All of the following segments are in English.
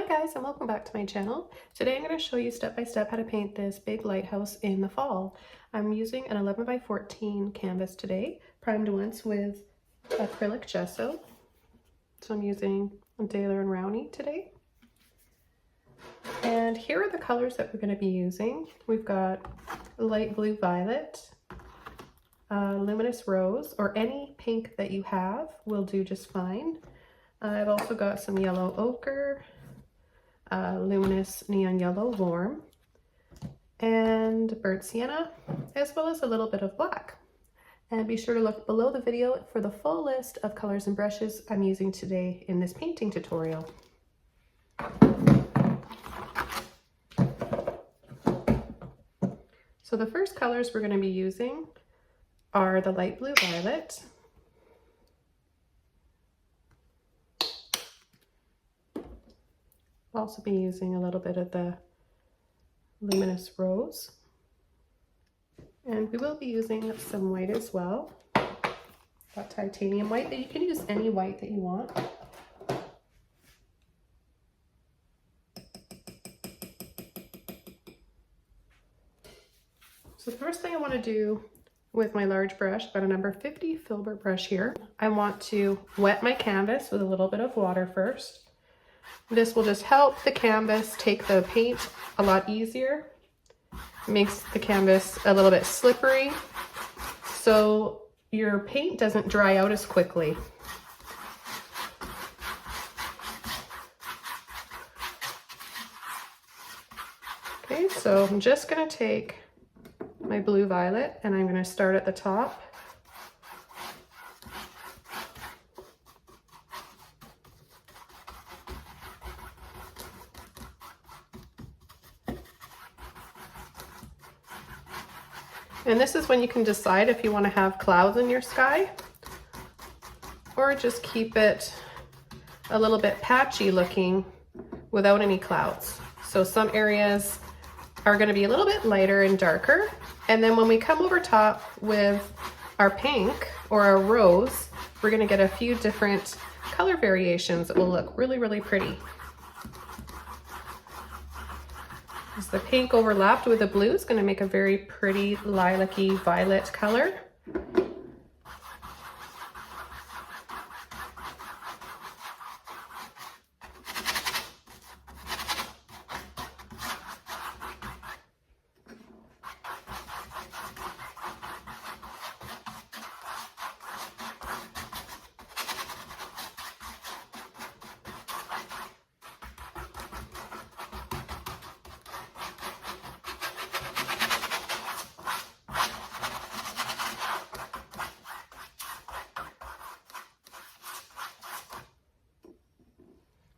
Hi guys, and welcome back to my channel. Today I'm going to show you step by step how to paint this big lighthouse in the fall. I'm using an 11 by 14 canvas today, primed once with acrylic gesso. So I'm using Daler and Rowney today. And here are the colors that we're going to be using. We've got light blue violet, luminous rose, or any pink that you have will do just fine. I've also got some yellow ochre, luminous neon yellow warm, and burnt sienna, as well as a little bit of black. And be sure to look below the video for the full list of colors and brushes I'm using today in this painting tutorial. So the first colors we're going to be using are the light blue violet, I'll also be using a little bit of the luminous rose, and we will be using some white as well, that titanium white, but you can use any white that you want. So the first thing I want to do with my large brush, about a number 50 Filbert brush here, I want to wet my canvas with a little bit of water first. This will just help the canvas take the paint a lot easier. It makes the canvas a little bit slippery, so your paint doesn't dry out as quickly. Okay, so I'm just going to take my blue violet and I'm going to start at the top. And this is when you can decide if you want to have clouds in your sky or just keep it a little bit patchy looking without any clouds. So some areas are going to be a little bit lighter and darker. And then when we come over top with our pink or our rose, we're going to get a few different color variations that will look really, really pretty. As the pink overlapped with the blue is going to make a very pretty lilac-y violet color.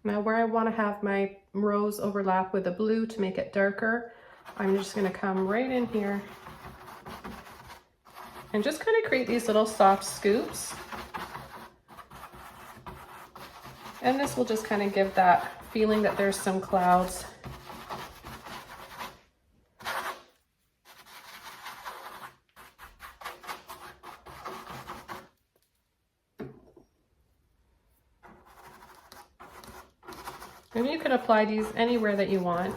Now where I want to have my rose overlap with the blue to make it darker, I'm just going to come right in here and just kind of create these little soft scoops. And this will just kind of give that feeling that there's some clouds. And you can apply these anywhere that you want.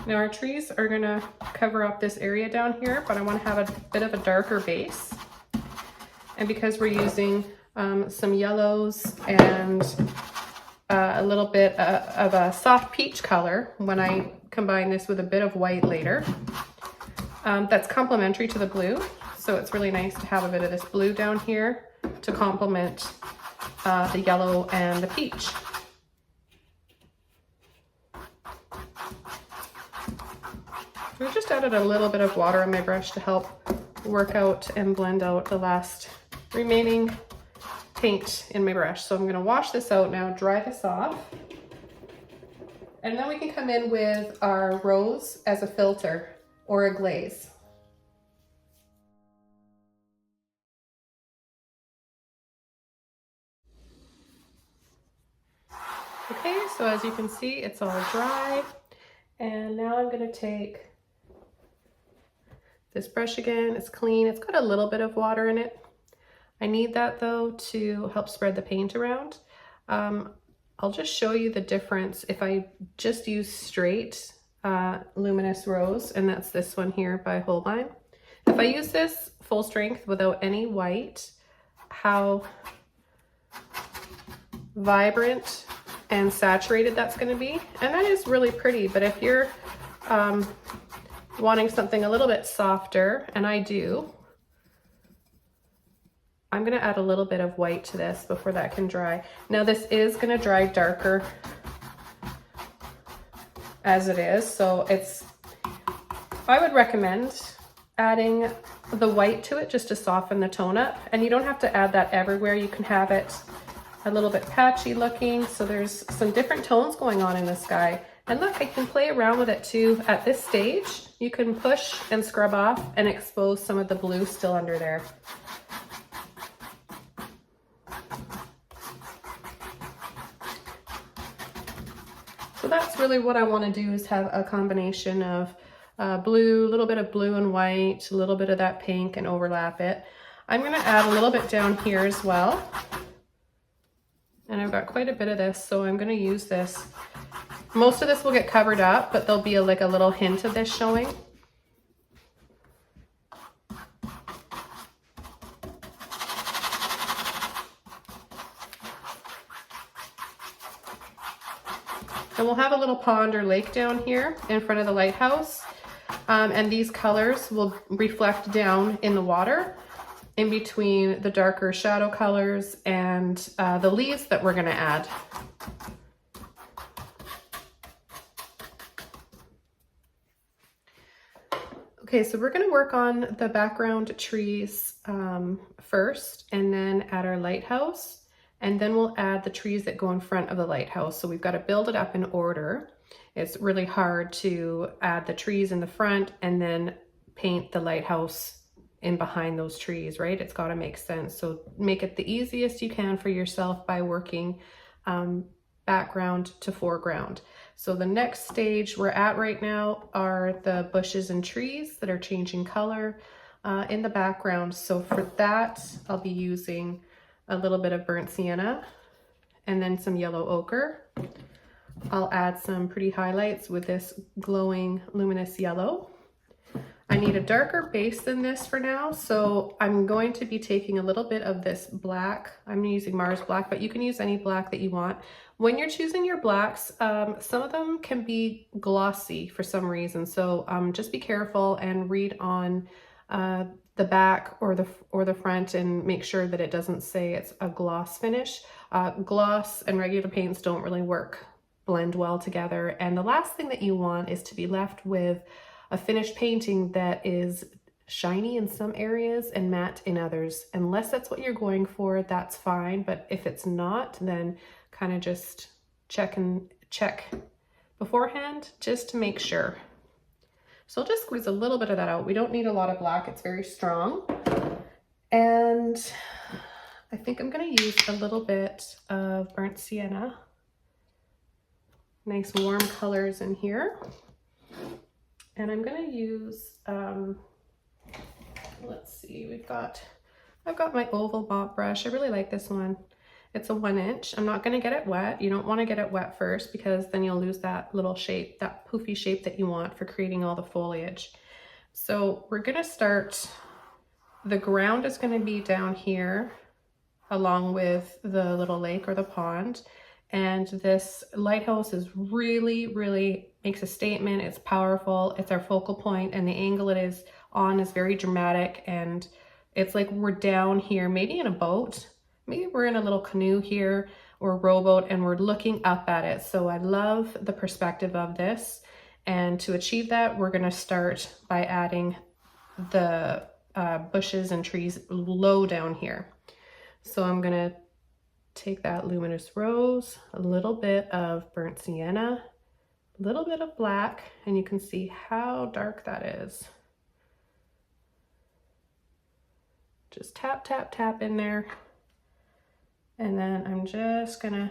Now our trees are going to cover up this area down here, but I want to have a bit of a darker base. And because we're using some yellows and a little bit of a soft peach color, when I combine this with a bit of white later, that's complementary to the blue, so it's really nice to have a bit of this blue down here to complement the yellow and the peach. I just added a little bit of water on my brush to help work out and blend out the last remaining paint in my brush. So I'm going to wash this out now, dry this off, and then we can come in with our rose as a filter or a glaze. Okay, so as you can see, it's all dry. And now I'm going to take This brush again, it's clean. It's got a little bit of water in it. I need that though to help spread the paint around. I'll just show you the difference if I just use straight luminous rose, and that's this one here by Holbein. If I use this full strength without any white, how vibrant and saturated that's going to be. And that is really pretty, but if you're wanting something a little bit softer, and I do, I'm going to add a little bit of white to this before that can dry. Now this is going to dry darker as it is, so I would recommend adding the white to it just to soften the tone up, and you don't have to add that everywhere. You can have it a little bit patchy looking, so there's some different tones going on in the sky. And look, I can play around with it too. At this stage, you can push and scrub off and expose some of the blue still under there. So that's really what I want to do, is have a combination of blue, a little bit of blue and white, a little bit of that pink, and overlap it. I'm going to add a little bit down here as well. And I've got quite a bit of this, so I'm going to use this. Most of this will get covered up, but there'll be like a little hint of this showing. And we'll have a little pond or lake down here in front of the lighthouse. And these colors will reflect down in the water, in between the darker shadow colors and the leaves that we're going to add. Okay, so we're going to work on the background trees first, and then add our lighthouse, and then we'll add the trees that go in front of the lighthouse. So we've got to build it up in order. It's really hard to add the trees in the front and then paint the lighthouse in behind those trees, right? It's got to make sense. So make it the easiest you can for yourself by working background to foreground. So the next stage we're at right now are the bushes and trees that are changing color in the background. So for that, I'll be using a little bit of burnt sienna and then some yellow ochre. I'll add some pretty highlights with this glowing luminous yellow. I need a darker base than this for now, so I'm going to be taking a little bit of this black. I'm using Mars black, but you can use any black that you want. When you're choosing your blacks, some of them can be glossy for some reason, so just be careful and read on the back or the front and make sure that it doesn't say it's a gloss finish. Gloss and regular paints don't really blend well together. And the last thing that you want is to be left with a finished painting that is shiny in some areas and matte in others. Unless that's what you're going for, that's fine. But if it's not, then kind of just check beforehand just to make sure. So I'll just squeeze a little bit of that out. We don't need a lot of black, it's very strong. And I think I'm gonna use a little bit of burnt sienna. Nice warm colors in here. And I'm gonna use, let's see, I've got my oval mop brush. I really like this one. It's a 1 inch. I'm not gonna get it wet. You don't wanna get it wet first because then you'll lose that little shape, that poofy shape that you want for creating all the foliage. So we're gonna start, the ground is gonna be down here along with the little lake or the pond. And this lighthouse is really makes a statement. It's powerful. It's our focal point, and the angle it is on is very dramatic. And it's like we're down here, maybe in a boat. Maybe we're in a little canoe here or rowboat, and we're looking up at it. So I love the perspective of this. And to achieve that, we're going to start by adding the bushes and trees low down here. So I'm going to take that luminous rose, a little bit of burnt sienna, a little bit of black, and you can see how dark that is. Just tap, tap, tap in there. And then I'm just gonna,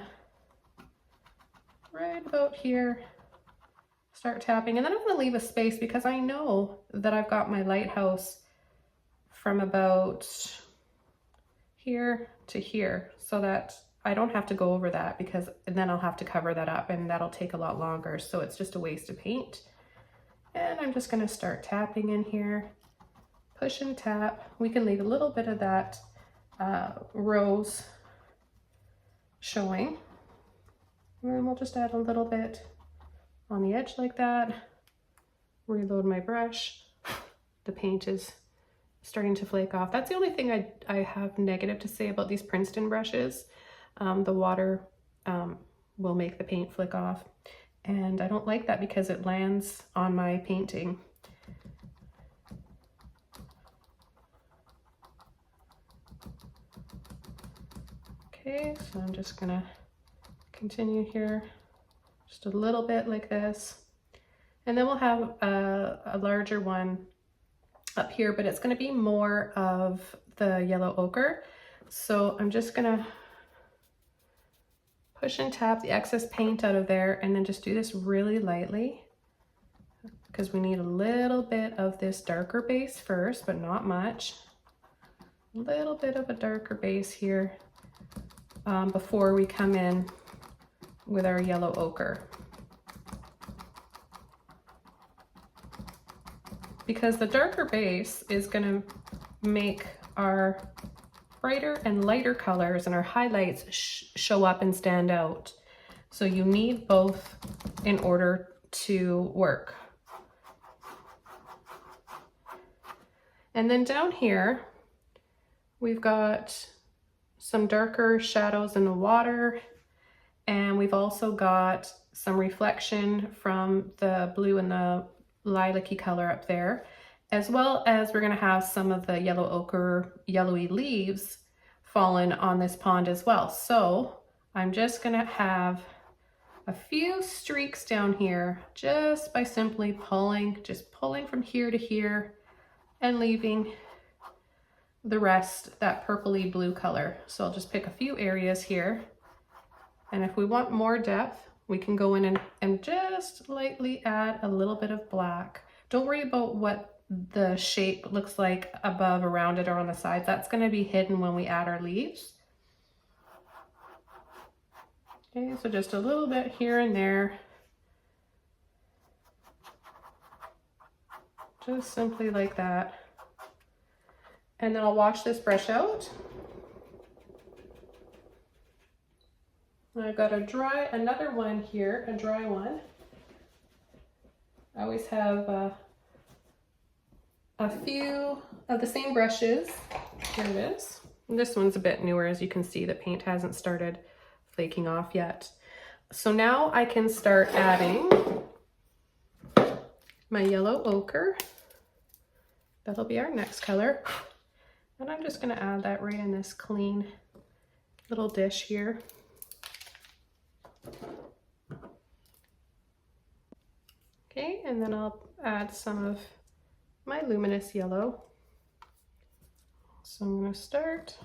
right about here, start tapping, and then I'm going to leave a space because I know that I've got my lighthouse from about here to here, so that I don't have to go over that, because then I'll have to cover that up and that'll take a lot longer, so it's just a waste of paint. And I'm just going to start tapping in here, push and tap. We can leave a little bit of that rose showing, and then we'll just add a little bit on the edge like that. Reload my brush. The paint is starting to flake off. That's the only thing I have negative to say about these Princeton brushes. The water will make the paint flick off, and I don't like that because it lands on my painting. Okay, so I'm just gonna continue here, just a little bit like this. And then we'll have a larger one up here, but it's gonna be more of the yellow ochre. So I'm just gonna push and tap the excess paint out of there, and then just do this really lightly, because we need a little bit of this darker base first, but not much. A little bit of a darker base here before we come in with our yellow ochre. Because the darker base is going to make our brighter and lighter colors and our highlights show up and stand out. So you need both in order to work. And then down here, we've got some darker shadows in the water, and we've also got some reflection from the blue and the lilac-y color up there, as well as we're going to have some of the yellow ochre yellowy leaves fallen on this pond as well. So I'm just going to have a few streaks down here just by simply pulling from here to here and leaving the rest that purpley blue color. So I'll just pick a few areas here, and if we want more depth, we can go in and just lightly add a little bit of black. Don't worry about what the shape looks like above, around it, or on the sides. That's going to be hidden when we add our leaves. Okay, so just a little bit here and there. Just simply like that. And then I'll wash this brush out. I've got another one here, a dry one. I always have a few of the same brushes. Here it is. And this one's a bit newer. As you can see, the paint hasn't started flaking off yet. So now I can start adding my yellow ochre. That'll be our next color. And I'm just going to add that right in this clean little dish here. Okay, and then I'll add some of my luminous yellow. So I'm going to start.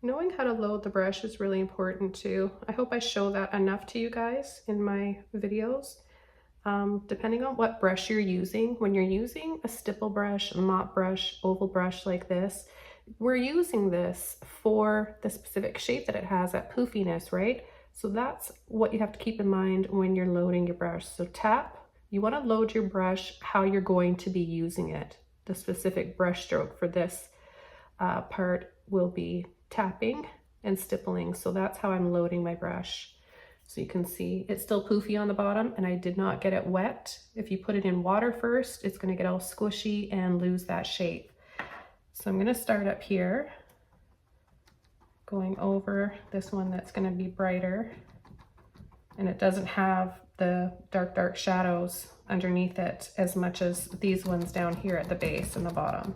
Knowing how to load the brush is really important too. I hope I show that enough to you guys in my videos. Depending on what brush you're using, when you're using a stipple brush, a mop brush, oval brush like this, we're using this for the specific shape that it has, that poofiness, right? So that's what you have to keep in mind when you're loading your brush. So tap, you want to load your brush how you're going to be using it. The specific brush stroke for this part will be tapping and stippling. So that's how I'm loading my brush. So you can see it's still poofy on the bottom, and I did not get it wet. If you put it in water first, it's going to get all squishy and lose that shape. So I'm going to start up here, going over this one that's going to be brighter, and it doesn't have the dark shadows underneath it as much as these ones down here at the base and the bottom.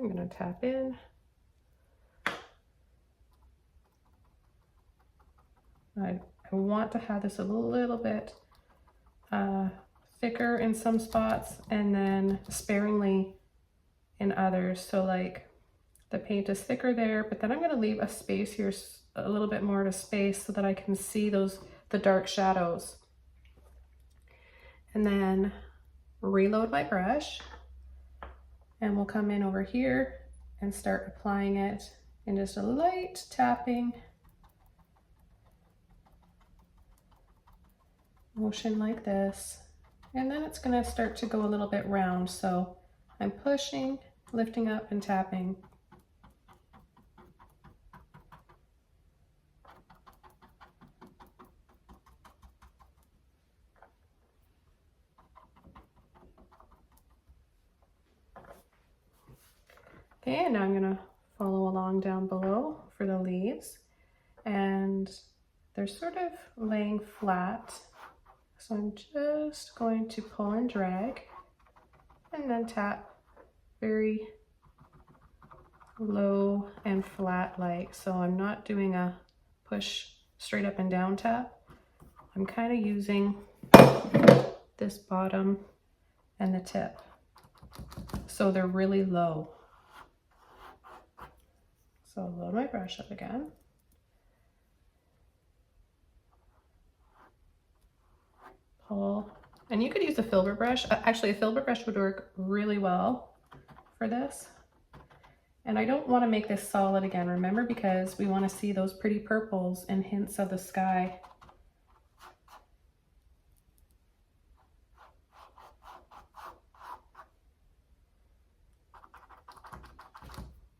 I'm going to tap in. I want to have this a little bit thicker in some spots and then sparingly in others. So like the paint is thicker there, but then I'm going to leave a space here, a little bit more of a space, so that I can see the dark shadows. And then reload my brush, and we'll come in over here and start applying it in just a light tapping motion like this. And then it's going to start to go a little bit round. So I'm pushing, lifting up and tapping. Okay, and now I'm going to follow along down below for the leaves. And they're sort of laying flat. So I'm just going to pull and drag and then tap very low and flat like. So I'm not doing a push straight up and down tap. I'm kind of using this bottom and the tip. So they're really low. So I'll load my brush up again. Pull, and you could use a Filbert brush. Actually, a Filbert brush would work really well for this. And I don't want to make this solid again, remember, because we want to see those pretty purples and hints of the sky.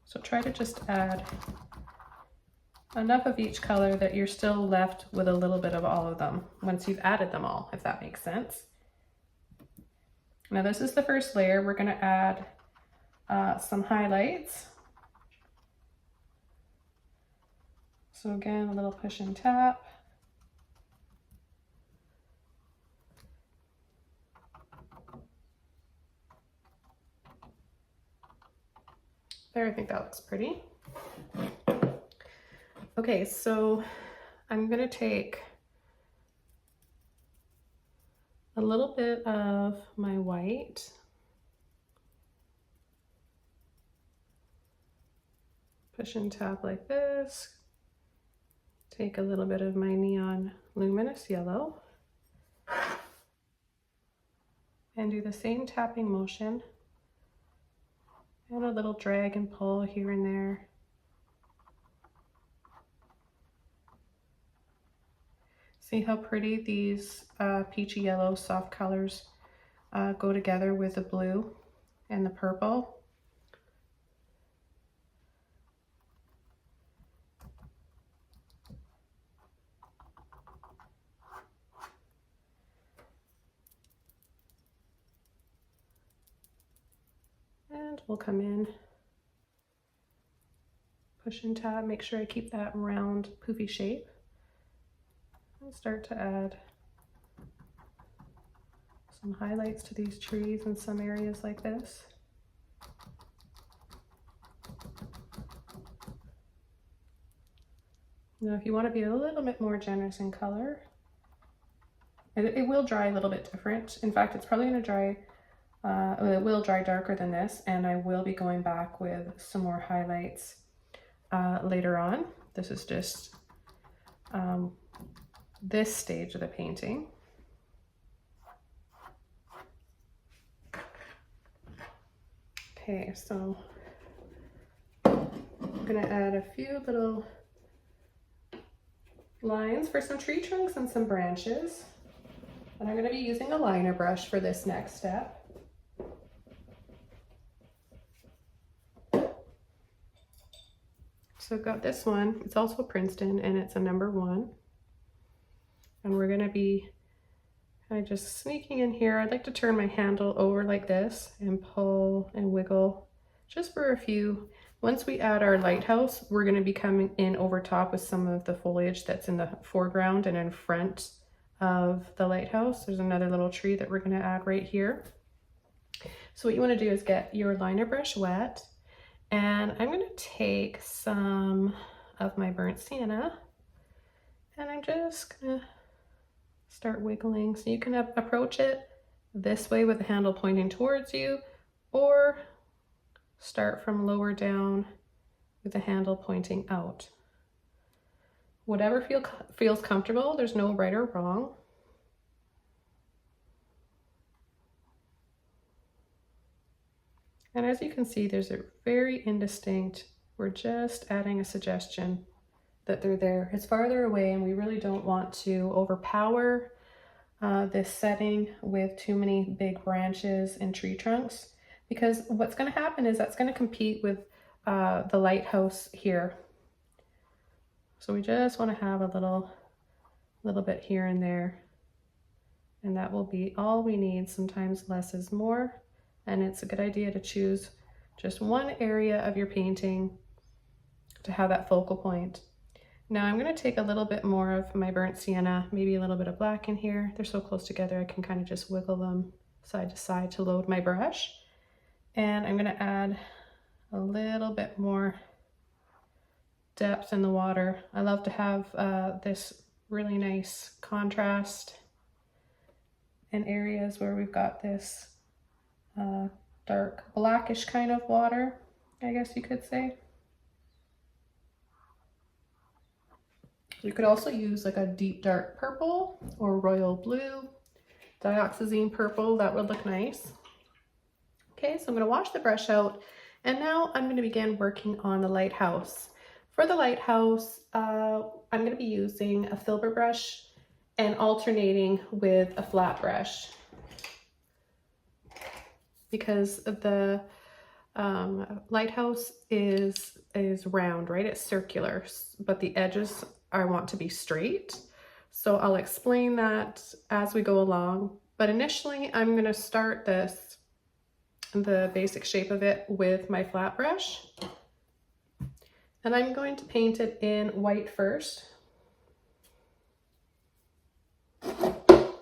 So try to just add enough of each color that you're still left with a little bit of all of them once you've added them all, if that makes sense. Now this is the first layer. We're going to add some highlights. So again, a little push and tap. There, I think that looks pretty. Okay, so I'm going to take a little bit of my white, push and tap like this, take a little bit of my neon luminous yellow, and do the same tapping motion, and a little drag and pull here and there. See how pretty these peachy yellow soft colors go together with the blue and the purple. And we'll come in, push and tap, make sure I keep that round poofy shape. And start to add some highlights to these trees in some areas like this. Now if you want to be a little bit more generous in color, it will dry a little bit different. In fact, it's probably going to dry, it will dry darker than this, and I will be going back with some more highlights later on. This is just this stage of the painting. Okay, so I'm gonna add a few little lines for some tree trunks and some branches. And I'm gonna be using a liner brush for this next step. So I've got this one, it's also Princeton, and it's a #1. And we're gonna be kind of just sneaking in here. I'd like to turn my handle over like this and pull and wiggle just for a few. Once we add our lighthouse, we're gonna be coming in over top with some of the foliage that's in the foreground and in front of the lighthouse. There's another little tree that we're gonna add right here. So what you wanna do is get your liner brush wet, and I'm gonna take some of my burnt sienna, and I'm just gonna start wiggling. So you can approach it this way with the handle pointing towards you, or start from lower down with the handle pointing out. Whatever feels comfortable, there's no right or wrong. And as you can see, there's a very indistinct, we're just adding a suggestion that they're there. It's farther away and we really don't want to overpower this setting with too many big branches and tree trunks, because what's going to happen is that's going to compete with the lighthouse here. So we just want to have a little bit here and there, and that will be all we need. Sometimes less is more, and it's a good idea to choose just one area of your painting to have that focal point. Now I'm going to take a little bit more of my burnt sienna, maybe a little bit of black in here. They're so close together I can kind of just wiggle them side to side to load my brush. And I'm going to add a little bit more depth in the water. I love to have this really nice contrast in areas where we've got this dark blackish kind of water, I guess you could say. You could also use like a deep dark purple or royal blue, dioxazine purple, that would look nice. Okay, so I'm going to wash the brush out, and now I'm going to begin working on the lighthouse. For the lighthouse, I'm going to be using a Filbert brush and alternating with a flat brush, because the lighthouse is round, right? It's circular, but the edges I want to be straight. So I'll explain that as we go along. But initially I'm going to start the basic shape of it with my flat brush. And I'm going to paint it in white first. Now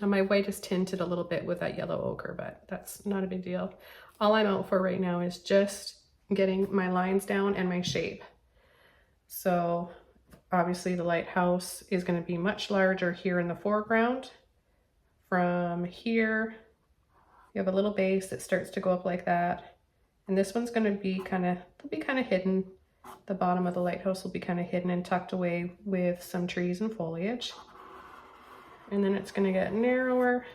my white is tinted a little bit with that yellow ochre, but that's not a big deal. All I'm out for right now is just getting my lines down and my shape. So obviously the lighthouse is going to be much larger here in the foreground. From here, you have a little base that starts to go up like that. And this one's going to be kind of hidden. The bottom of the lighthouse will be kind of hidden and tucked away with some trees and foliage. And then it's going to get narrower.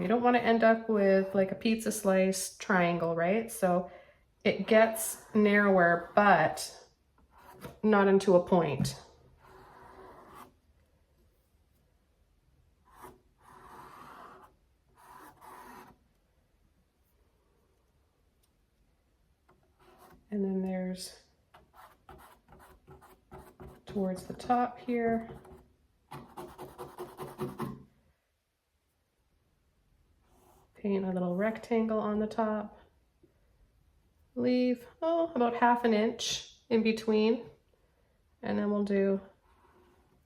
You don't want to end up with like a pizza slice triangle, right? So it gets narrower, but not into a point. And then there's towards the top here. Paint a little rectangle on the top. Leave, about ½ an inch in between. And then we'll do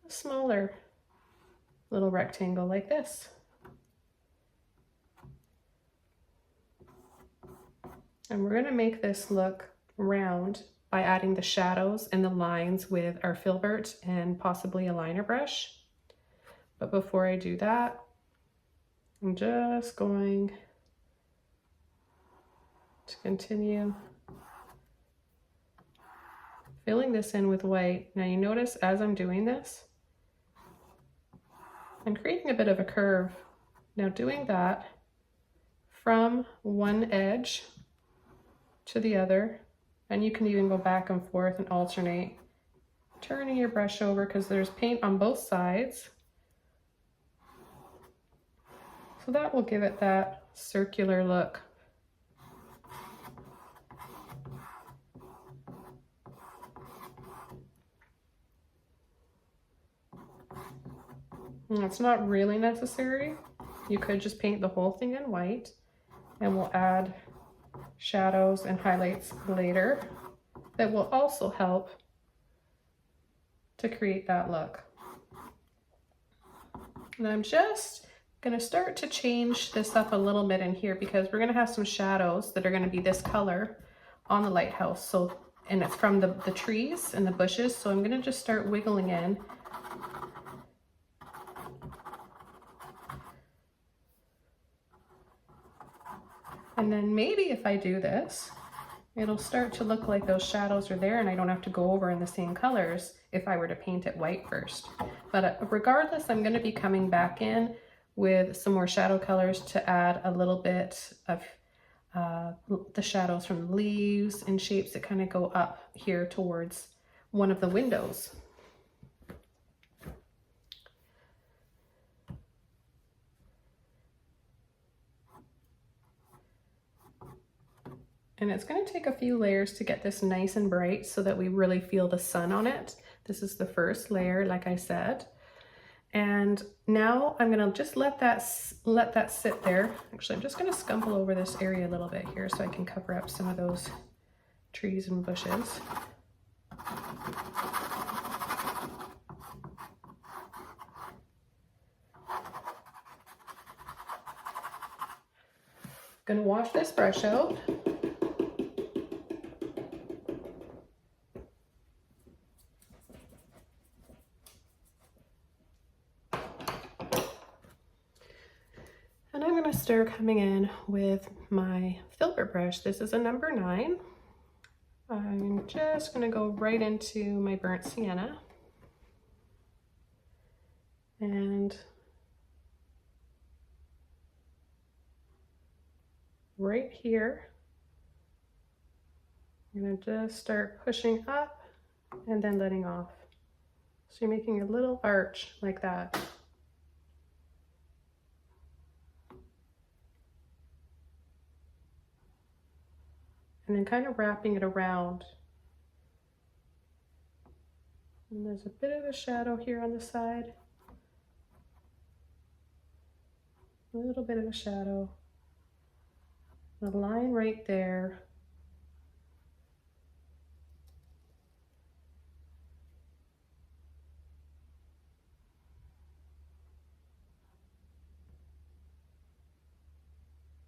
a smaller little rectangle like this. And we're going to make this look round by adding the shadows and the lines with our Filbert and possibly a liner brush. But before I do that, I'm just going to continue filling this in with white. Now you notice as I'm doing this, I'm creating a bit of a curve. Now doing that from one edge to the other, and you can even go back and forth and alternate, turning your brush over because there's paint on both sides. So that will give it that circular look. And it's not really necessary. You could just paint the whole thing in white, and we'll add shadows and highlights later that will also help to create that look. And I'm just Gonna start to change this up a little bit in here because we're gonna have some shadows that are gonna be this color on the lighthouse. So, and it's from the trees and the bushes. So I'm gonna just start wiggling in. And then maybe if I do this, it'll start to look like those shadows are there and I don't have to go over in the same colors if I were to paint it white first. But regardless, I'm gonna be coming back in with some more shadow colors to add a little bit of the shadows from the leaves and shapes that kind of go up here towards one of the windows. And it's going to take a few layers to get this nice and bright so that we really feel the sun on it. This is the first layer, like I said. And now I'm going to just let that sit there. Actually, I'm just going to scumble over this area a little bit here so I can cover up some of those trees and bushes. I'm going to wash this brush out. And I'm going to start coming in with my Filbert brush. This is a number 9. I'm just going to go right into my burnt sienna. And right here, I'm going to just start pushing up and then letting off. So you're making a little arch like that. And then kind of wrapping it around. And there's a bit of a shadow here on the side. A little bit of a shadow. A line right there.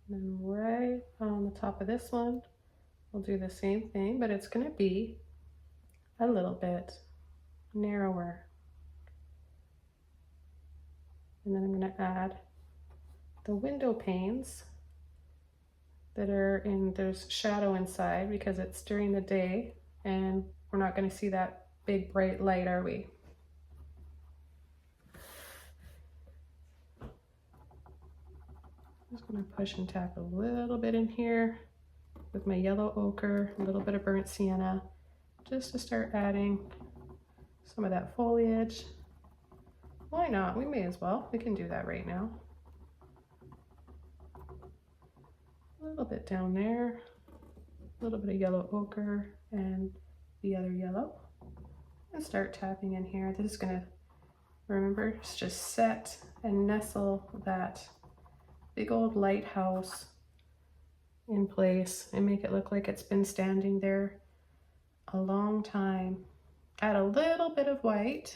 And then right on the top of this one, we'll do the same thing, but it's going to be a little bit narrower. And then I'm going to add the window panes that are in, there's shadow inside because it's during the day and we're not going to see that big bright light, are we? I'm just going to push and tap a little bit in here with my yellow ochre, a little bit of burnt sienna, just to start adding some of that foliage. Why not? We may as well. We can do that right now. A little bit down there, a little bit of yellow ochre and the other yellow. And start tapping in here. This is going to, remember, just set and nestle that big old lighthouse in place and make it look like it's been standing there a long time. Add a little bit of white.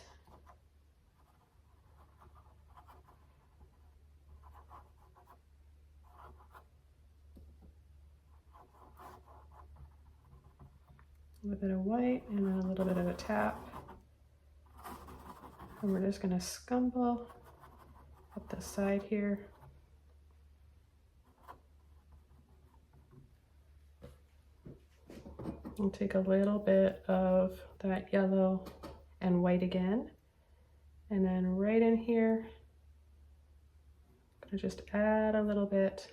A little bit of white and then a little bit of a tap. And we're just going to scumble up the side here. And take a little bit of that yellow and white again. And then right in here, I'm going to just add a little bit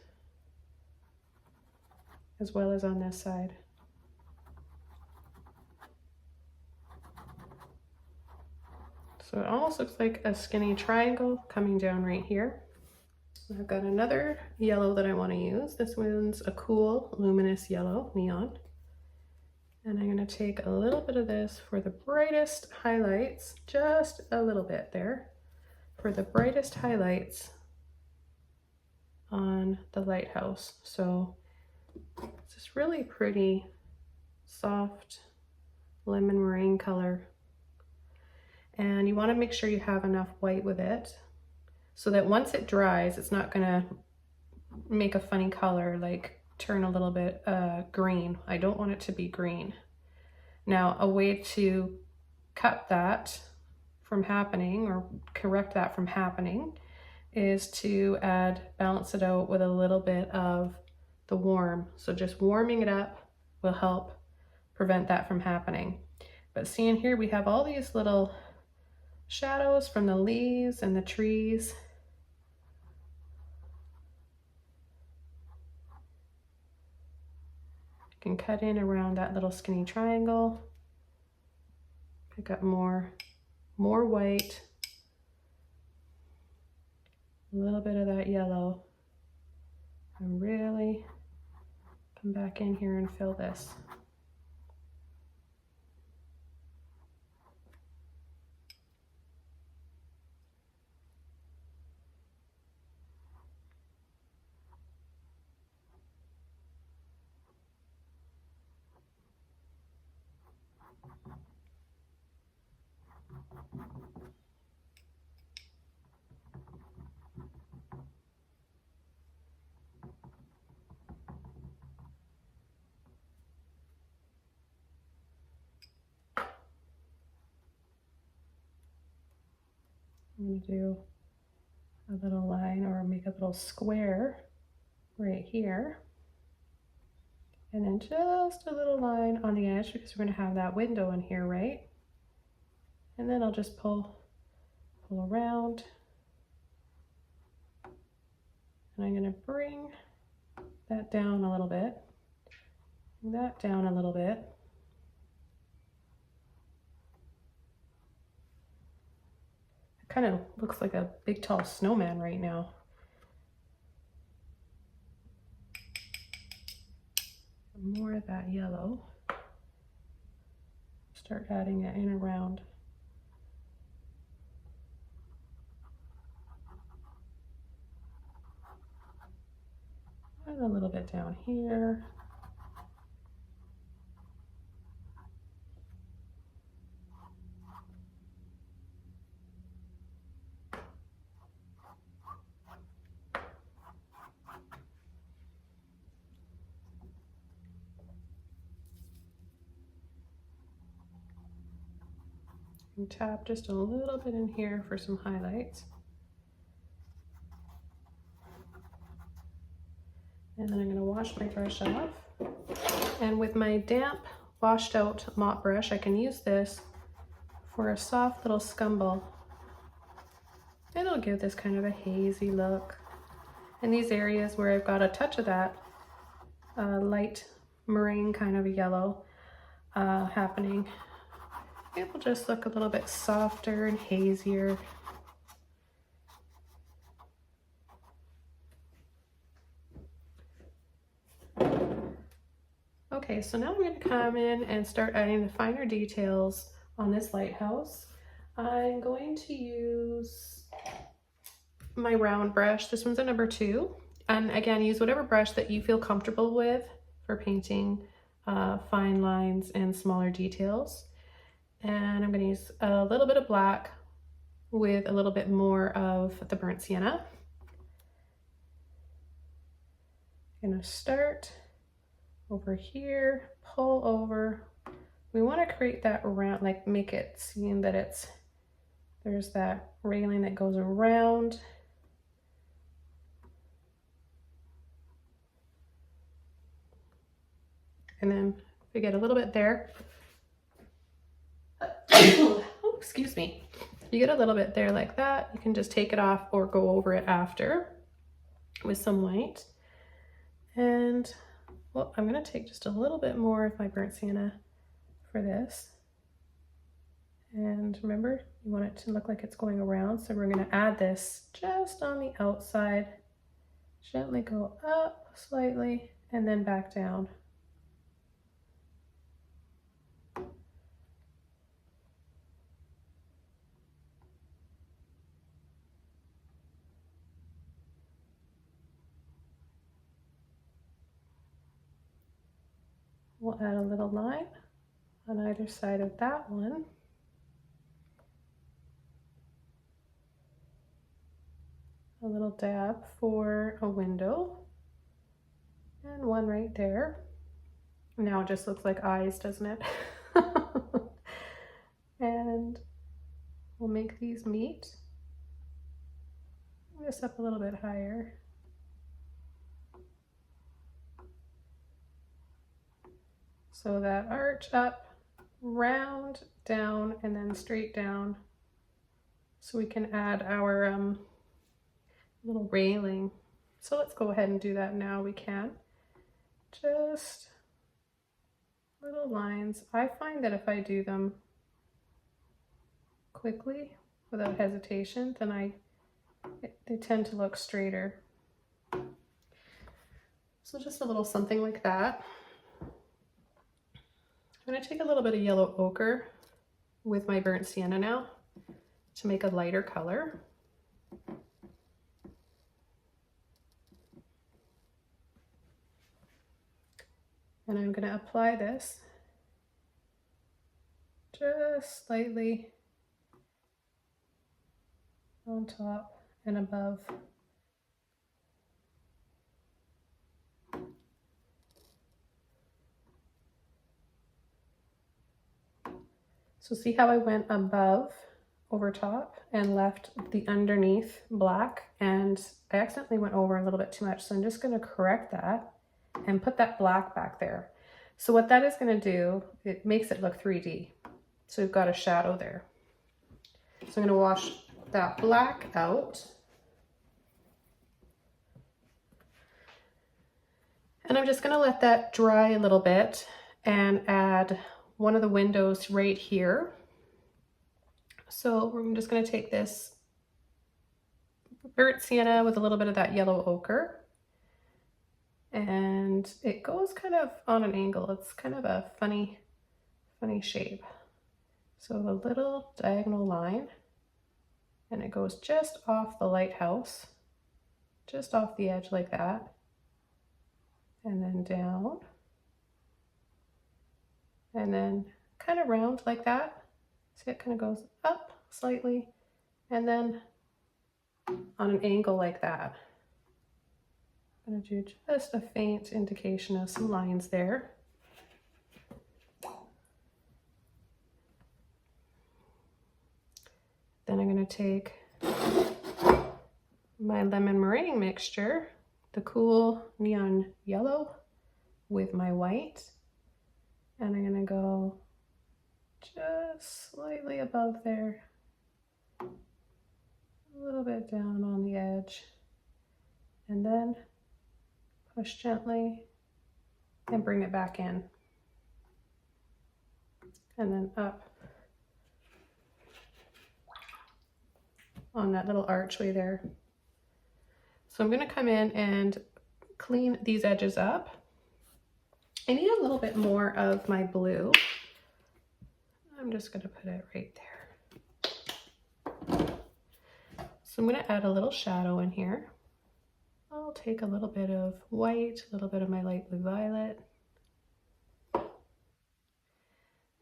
as well as on this side. So it almost looks like a skinny triangle coming down right here. I've got another yellow that I want to use. This one's a cool luminous yellow, neon. And I'm going to take a little bit of this for the brightest highlights, just a little bit there, for the brightest highlights on the lighthouse. So it's this really pretty, soft lemon meringue color. And you want to make sure you have enough white with it. so that once it dries, it's not gonna make a funny color, like turn a little bit green. I don't want it to be green. Now, a way to cut that from happening or correct that from happening is to balance it out with a little bit of the warm. So just warming it up will help prevent that from happening. But seeing here, we have all these little shadows from the leaves and the trees. You can cut in around that little skinny triangle. Pick up more white, a little bit of that yellow, and really come back in here and fill this. I'm going to do a little line or make a little square right here. And then just a little line on the edge because we're going to have that window in here, right? And then I'll just pull around. And I'm going to bring that down a little bit. Bring that down a little bit. It kind of looks like a big tall snowman right now. More of that yellow. Start adding it in around. And a little bit down here. And tap just a little bit in here for some highlights. And then I'm going to wash my brush off. And with my damp, washed out mop brush, I can use this for a soft little scumble. It'll give this kind of a hazy look. In these areas where I've got a touch of that light meringue kind of a yellow happening, it will just look a little bit softer and hazier. Okay, so now I'm going to come in and start adding the finer details on this lighthouse. I'm going to use my round brush. This one's a number 2. And again, use whatever brush that you feel comfortable with for painting fine lines and smaller details. And I'm going to use a little bit of black with a little bit more of the burnt sienna. I'm going to start over here, pull over. We want to create that around, like make it seem that there's that railing that goes around. And then we get a little bit there. Oh, excuse me. You get a little bit there like that. You can just take it off or go over it after with some white. And well, I'm going to take just a little bit more of my burnt sienna for this. And remember, you want it to look like it's going around. So we're going to add this just on the outside. Gently go up slightly and then back down. We'll add a little line on either side of that one. a little dab for a window, and one right there. Now it just looks like eyes, doesn't it? And we'll make these meet. This up a little bit higher. So that arch up, round, down, and then straight down. So we can add our little railing. So let's go ahead and do that now. We can. Just little lines. I find that if I do them quickly, without hesitation, then they tend to look straighter. So just a little something like that. I'm going to take a little bit of yellow ochre with my burnt sienna now to make a lighter color. And I'm going to apply this just slightly on top and above. So see how I went above over top and left the underneath black, and I accidentally went over a little bit too much. So I'm just going to correct that and put that black back there. So what that is going to do, it makes it look 3D. So we've got a shadow there. So I'm going to wash that black out. And I'm just going to let that dry a little bit and add one of the windows right here. So I'm just going to take this burnt sienna with a little bit of that yellow ochre, and it goes kind of on an angle. It's kind of a funny shape. So a little diagonal line, and it goes just off the lighthouse, just off the edge like that, and then down, and then kind of round like that. See, it kind of goes up slightly, and then on an angle like that. I'm going to do just a faint indication of some lines there. Then I'm going to take my lemon meringue mixture, the cool neon yellow, with my white, and I'm going to go just slightly above there, a little bit down on the edge, and then push gently and bring it back in, and then up on that little archway there. So I'm going to come in and clean these edges up. I need a little bit more of my blue. I'm just going to put it right there. So I'm going to add a little shadow in here. I'll take a little bit of white, a little bit of my light blue violet,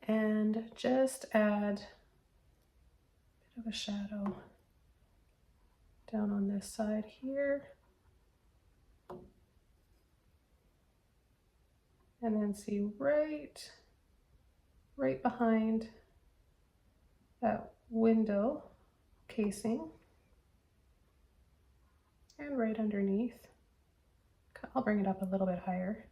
and just add a bit of a shadow down on this side here. And then see right behind that window casing, and right underneath. I'll bring it up a little bit higher.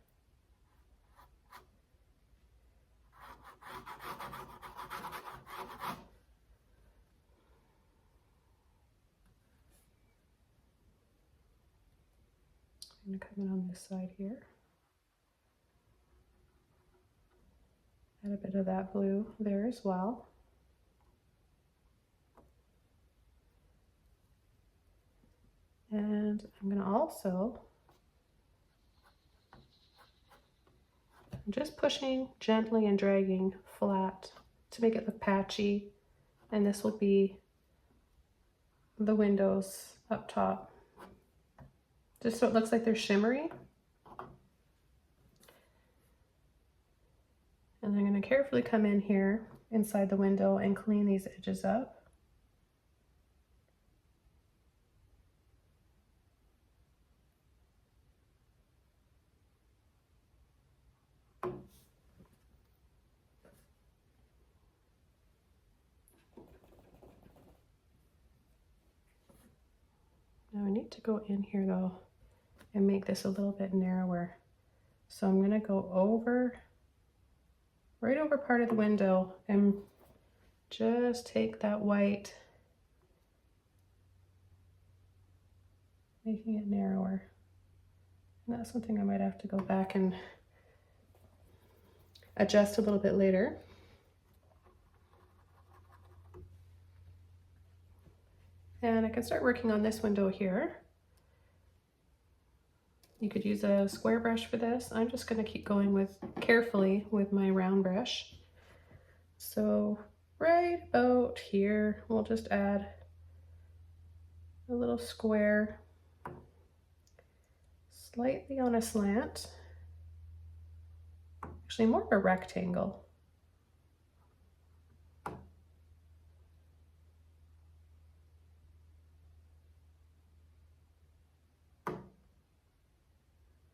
I'm going to come in on this side here. Add a bit of that blue there as well. And I'm going to also, I'm just pushing gently and dragging flat to make it look patchy. And this will be the windows up top, just so it looks like they're shimmery. And I'm going to carefully come in here inside the window and clean these edges up. Now I need to go in here though and make this a little bit narrower. So I'm gonna go over, right over part of the window and just take that white, making it narrower. And that's something I might have to go back and adjust a little bit later. And I can start working on this window here. You could use a square brush for this. I'm just gonna keep going carefully with my round brush. So right about here, we'll just add a little square, slightly on a slant. Actually more of a rectangle.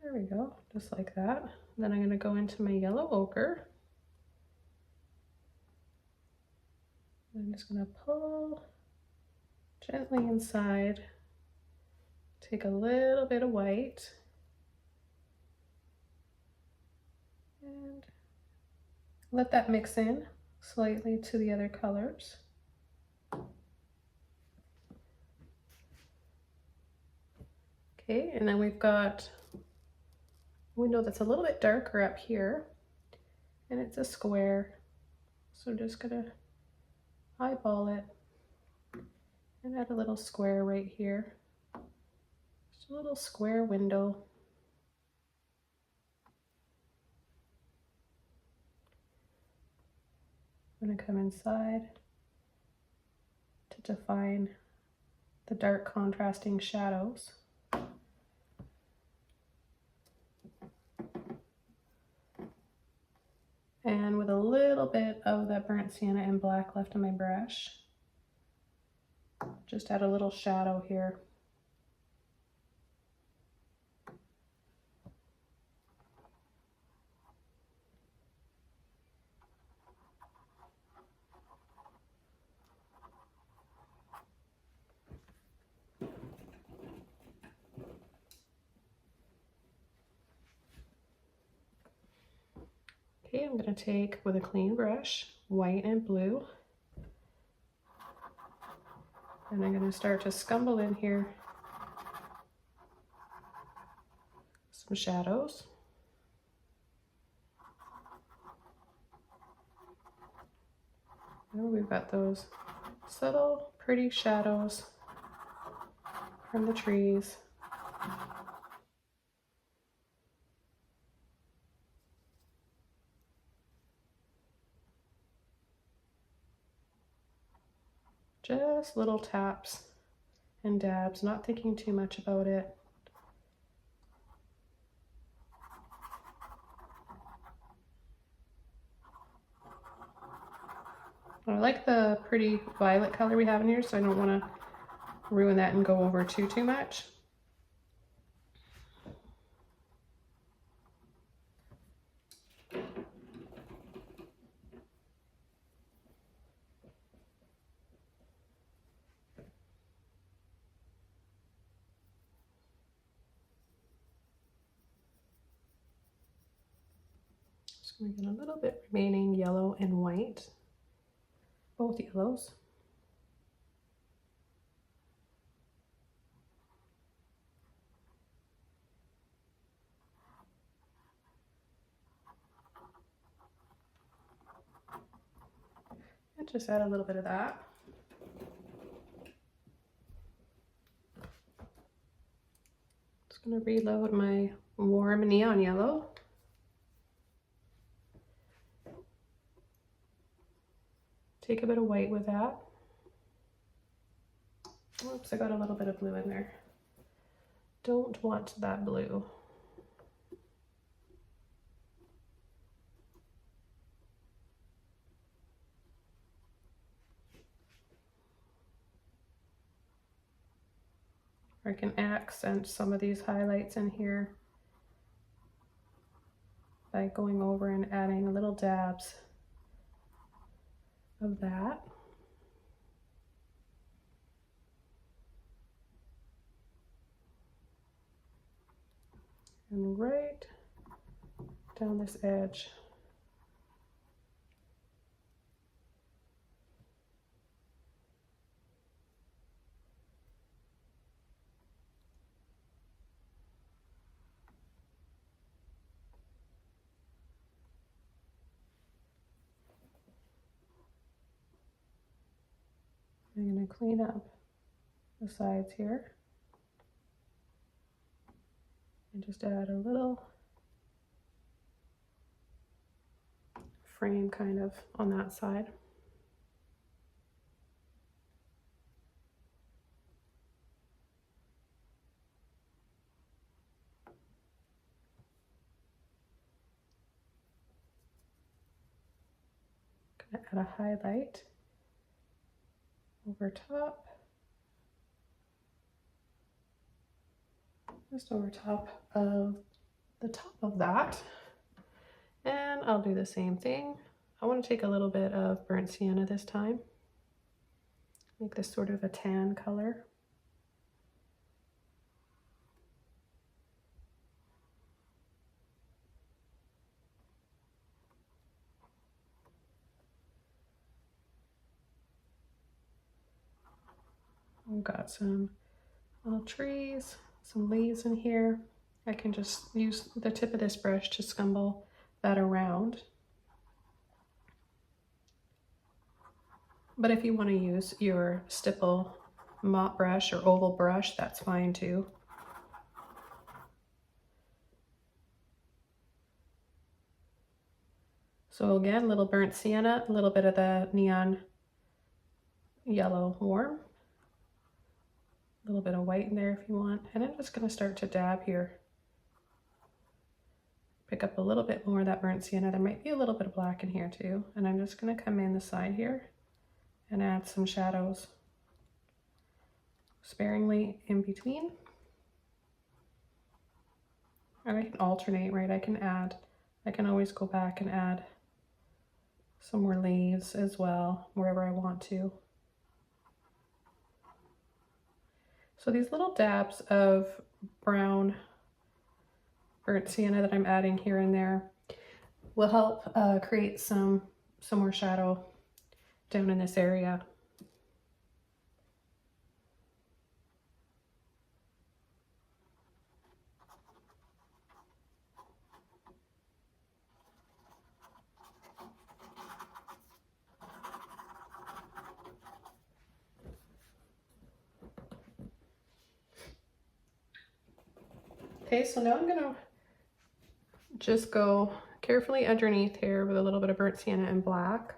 There we go, just like that. Then I'm gonna go into my yellow ochre. I'm just gonna pull gently inside, take a little bit of white, and let that mix in slightly to the other colors. Okay, and then we've got a window that's a little bit darker up here, and it's a square. So I'm just gonna eyeball it and add a little square right here. Just a little square window. I'm gonna come inside to define the dark contrasting shadows. And with a little bit of that burnt sienna and black left on my brush, just add a little shadow here. Okay, I'm going to take, with a clean brush, white and blue, and I'm going to start to scumble in here some shadows. And we've got those subtle, pretty shadows from the trees. Just little taps and dabs, not thinking too much about it. I like the pretty violet color we have in here, so I don't want to ruin that and go over too much. Just going to get a little bit remaining yellow and white, both yellows. And just add a little bit of that. Just going to reload my warm neon yellow. Take a bit of white with that. Oops, I got a little bit of blue in there. Don't want that blue. I can accent some of these highlights in here by going over and adding little dabs of that. And right down this edge. I'm going to clean up the sides here and just add a little frame kind of on that side. Gonna add a highlight over top, just over top of the top of that. And I'll do the same thing. I want to take a little bit of burnt sienna this time. Make this sort of a tan color. We've got some little trees, some leaves in here. I can just use the tip of this brush to scumble that around. But if you want to use your stipple mop brush or oval brush, that's fine too. So again, a little burnt sienna, a little bit of the neon yellow warm, a little bit of white in there if you want. And I'm just going to start to dab here. Pick up a little bit more of that burnt sienna. There might be a little bit of black in here too. And I'm just going to come in the side here and add some shadows sparingly in between. And I can alternate, right? I can always go back and add some more leaves as well, wherever I want to. So these little dabs of brown burnt sienna that I'm adding here and there will help create some more shadow down in this area. Okay, so now I'm gonna just go carefully underneath here with a little bit of burnt sienna and black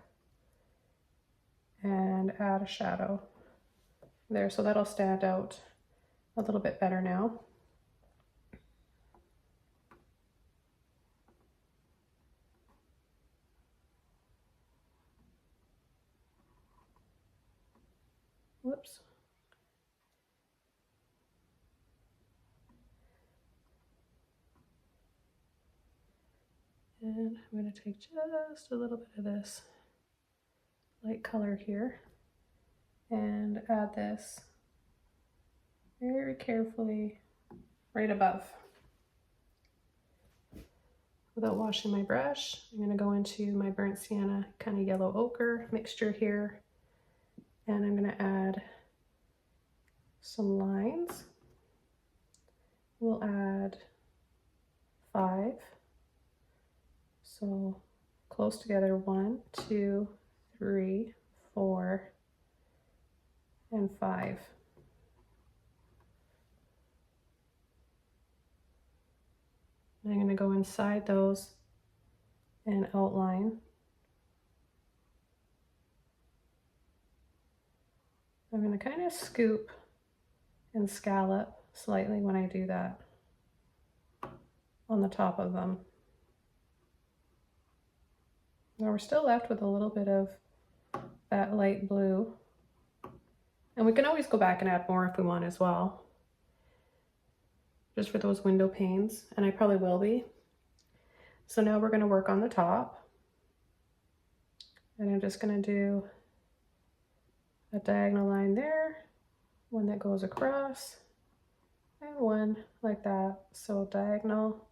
and add a shadow there, so that'll stand out a little bit better now. Whoops. And I'm going to take just a little bit of this light color here and add this very carefully right above. Without washing my brush, I'm going to go into my burnt sienna kind of yellow ochre mixture here, and I'm going to add some lines. We'll add 5. So close together, 1, 2, 3, 4, and 5. I'm going to go inside those and outline. I'm going to kind of scoop and scallop slightly when I do that on the top of them. Now we're still left with a little bit of that light blue, and we can always go back and add more if we want as well, just for those window panes, and I probably will be. So now we're going to work on the top. And I'm just going to do a diagonal line there, one that goes across, and one like that. So diagonal.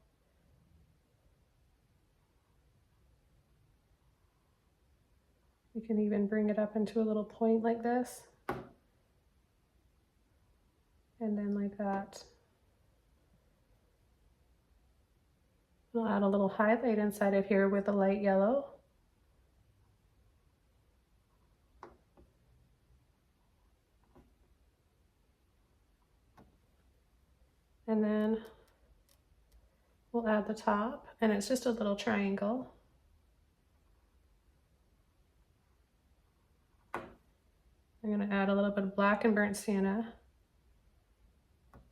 You can even bring it up into a little point like this. And then like that. I'll add a little highlight inside of here with a light yellow. And then we'll add the top, and it's just a little triangle. I'm going to add a little bit of black and burnt sienna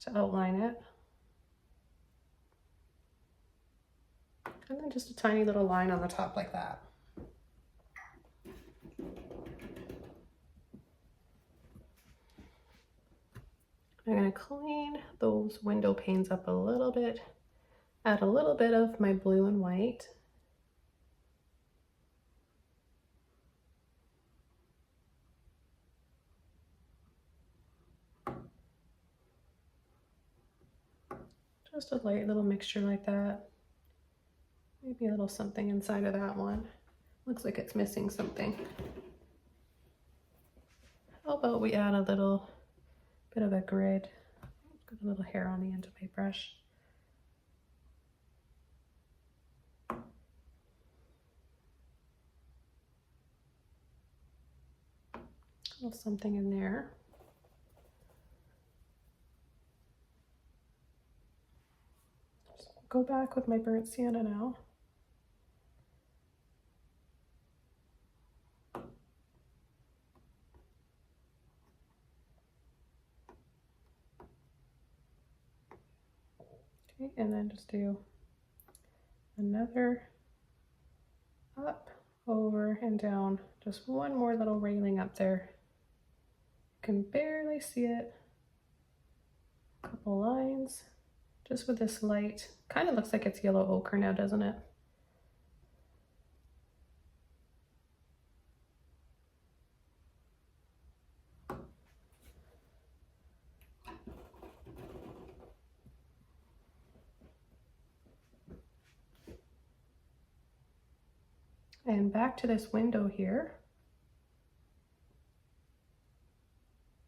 to outline it. And then just a tiny little line on the top like that. I'm going to clean those window panes up a little bit, add a little bit of my blue and white. Just a light little mixture like that. Maybe a little something inside of that one. Looks like it's missing something. How about we add a little bit of a grid. Got a little hair on the end of my brush. A little something in there. Just go back with my burnt sienna now. Okay, and then just do another up, over, and down. Just one more little railing up there. You can barely see it. A couple lines, just with this light. Kind of looks like it's yellow ochre now, doesn't it? And back to this window here.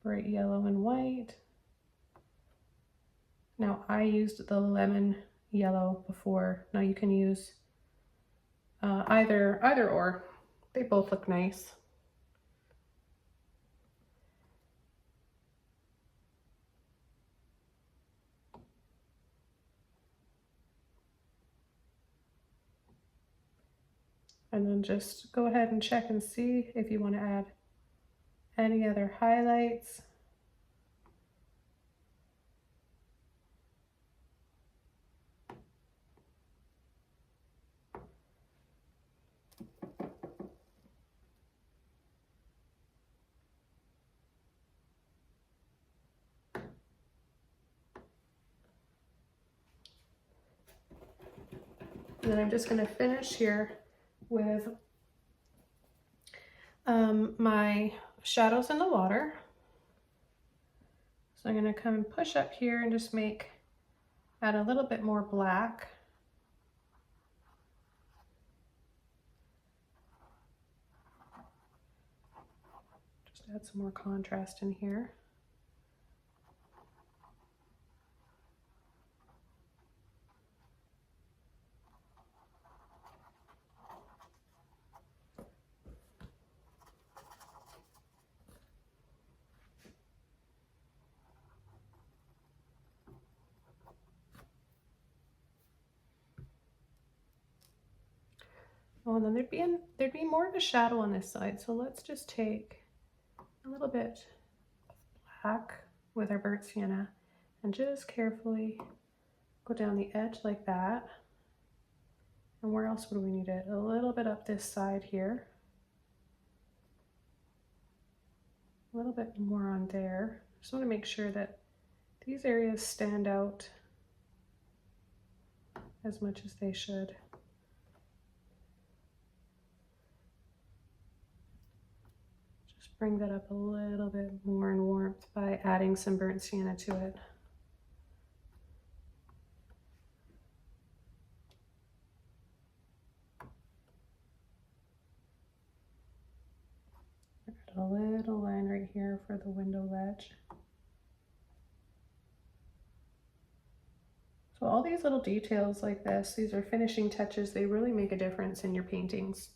Bright yellow and white. Now I used the lemon yellow before. Now you can use either or. They both look nice. And then just go ahead and check and see if you want to add any other highlights. And then I'm just going to finish here with my shadows in the water. So I'm going to come and push up here and just add a little bit more black. Just add some more contrast in here. Oh, and then there'd be more of a shadow on this side. So let's just take a little bit of black with our burnt sienna and just carefully go down the edge like that. And where else would we need it? A little bit up this side here. A little bit more on there. Just want to make sure that these areas stand out as much as they should. bring that up a little bit more in warmth by adding some burnt sienna to it. Add a little line right here for the window ledge. So all these little details like this, these are finishing touches, they really make a difference in your paintings.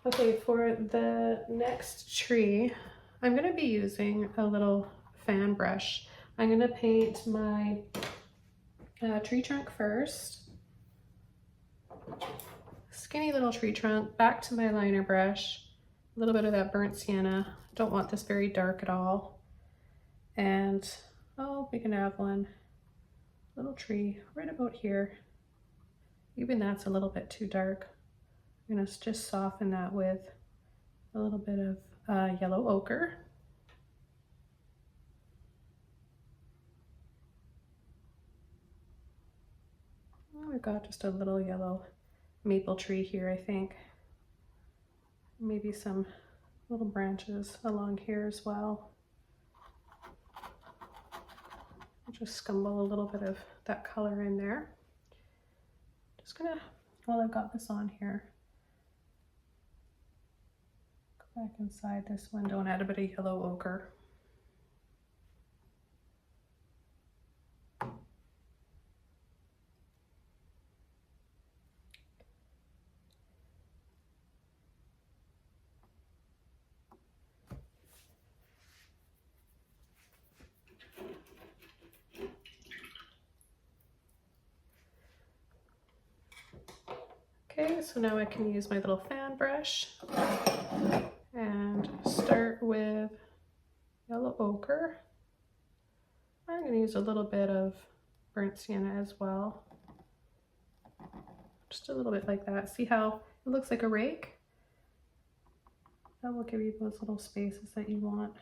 Okay, for the next tree, I'm going to be using a little fan brush. I'm going to paint my tree trunk first. Skinny little tree trunk, back to my liner brush, a little bit of that burnt sienna. Don't want this very dark at all. And, oh, we can have one little tree right about here. Even that's a little bit too dark. I'm gonna just soften that with a little bit of yellow ochre. Oh, we've got just a little yellow maple tree here, I think. Maybe some little branches along here as well. I'll just scumble a little bit of that color in there. Just gonna, while I've got this on here, go back inside this window and add a bit of yellow ochre. Okay, so now I can use my little fan brush and start with yellow ochre. I'm going to use a little bit of burnt sienna as well. Just a little bit like that. See how it looks like a rake? That will give you those little spaces that you want.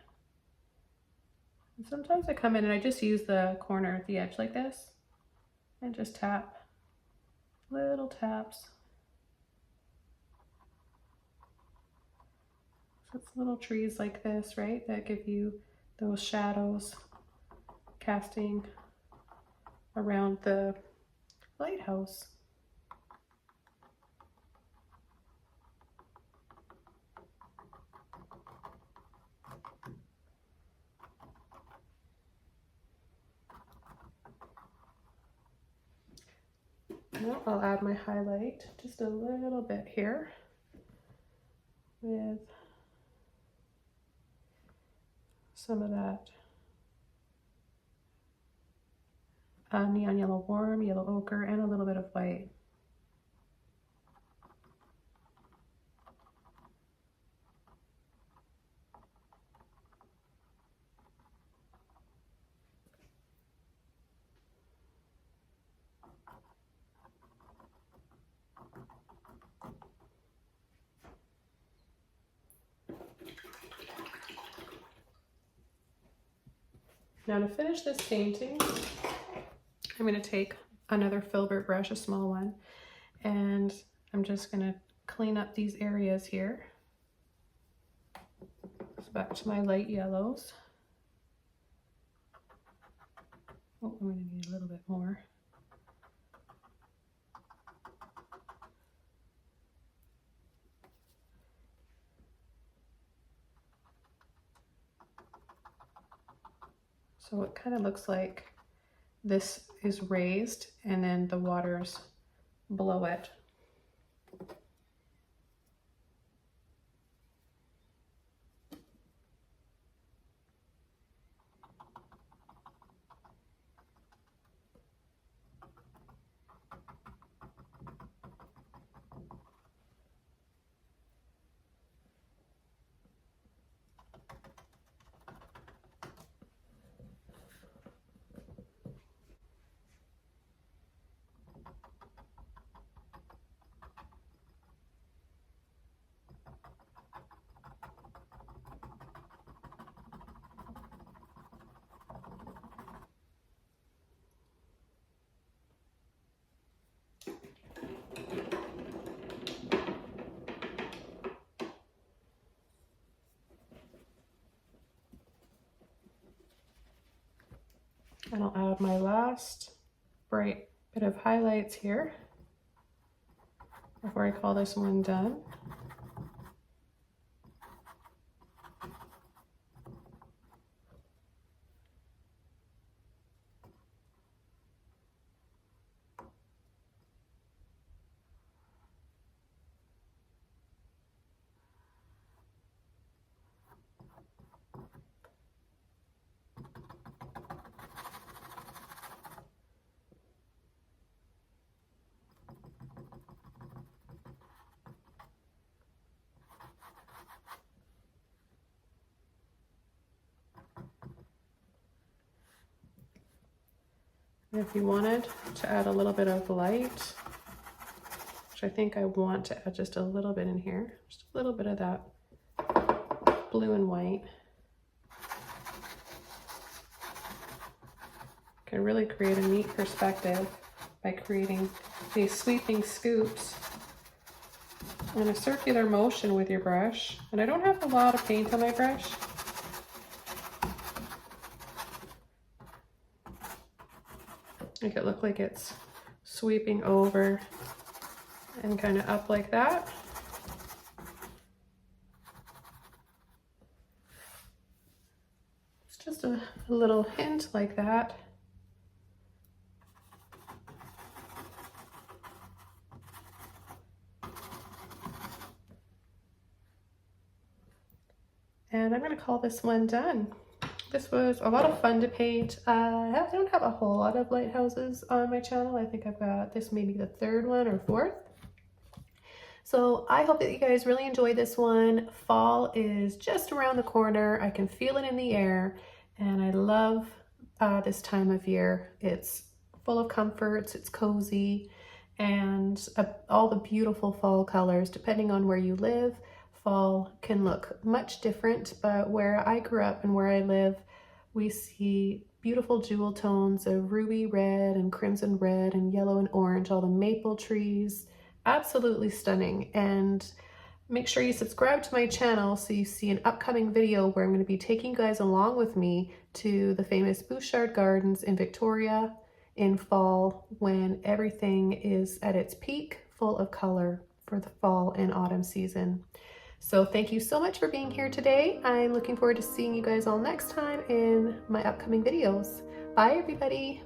And sometimes I come in and I just use the corner at the edge like this and just tap, little taps. So it's little trees like this, right, that give you those shadows casting around the lighthouse. Now I'll add my highlight just a little bit here with some of that neon yellow warm, yellow ochre, and a little bit of white. Now to finish this painting, I'm going to take another Filbert brush, a small one, and I'm just going to clean up these areas here. So back to my light yellows. Oh, I'm going to need a little bit more. So it kind of looks like this is raised and then the water's below it. I'll add my last bright bit of highlights here before I call this one done. If you wanted to add a little bit of light, which I think I want to add just a little bit in here, just a little bit of that blue and white, can really create a neat perspective by creating these sweeping scoops in a circular motion with your brush. And I don't have a lot of paint on my brush. Make it look like it's sweeping over and kind of up like that. It's just a little hint like that. And I'm going to call this one done. This was a lot of fun to paint. I don't have a whole lot of lighthouses on my channel. I think I've got this maybe the third one or fourth. So I hope that you guys really enjoyed this one. Fall is just around the corner. I can feel it in the air, and I love this time of year. It's full of comforts, it's cozy, and all the beautiful fall colors. Depending on where you live, fall can look much different, but where I grew up and where I live, we see beautiful jewel tones of ruby red and crimson red and yellow and orange, all the maple trees, absolutely stunning. And make sure you subscribe to my channel so you see an upcoming video where I'm going to be taking you guys along with me to the famous Bouchard Gardens in Victoria in fall, when everything is at its peak, full of color for the fall and autumn season. So thank you so much for being here today. I'm looking forward to seeing you guys all next time in my upcoming videos. Bye, everybody.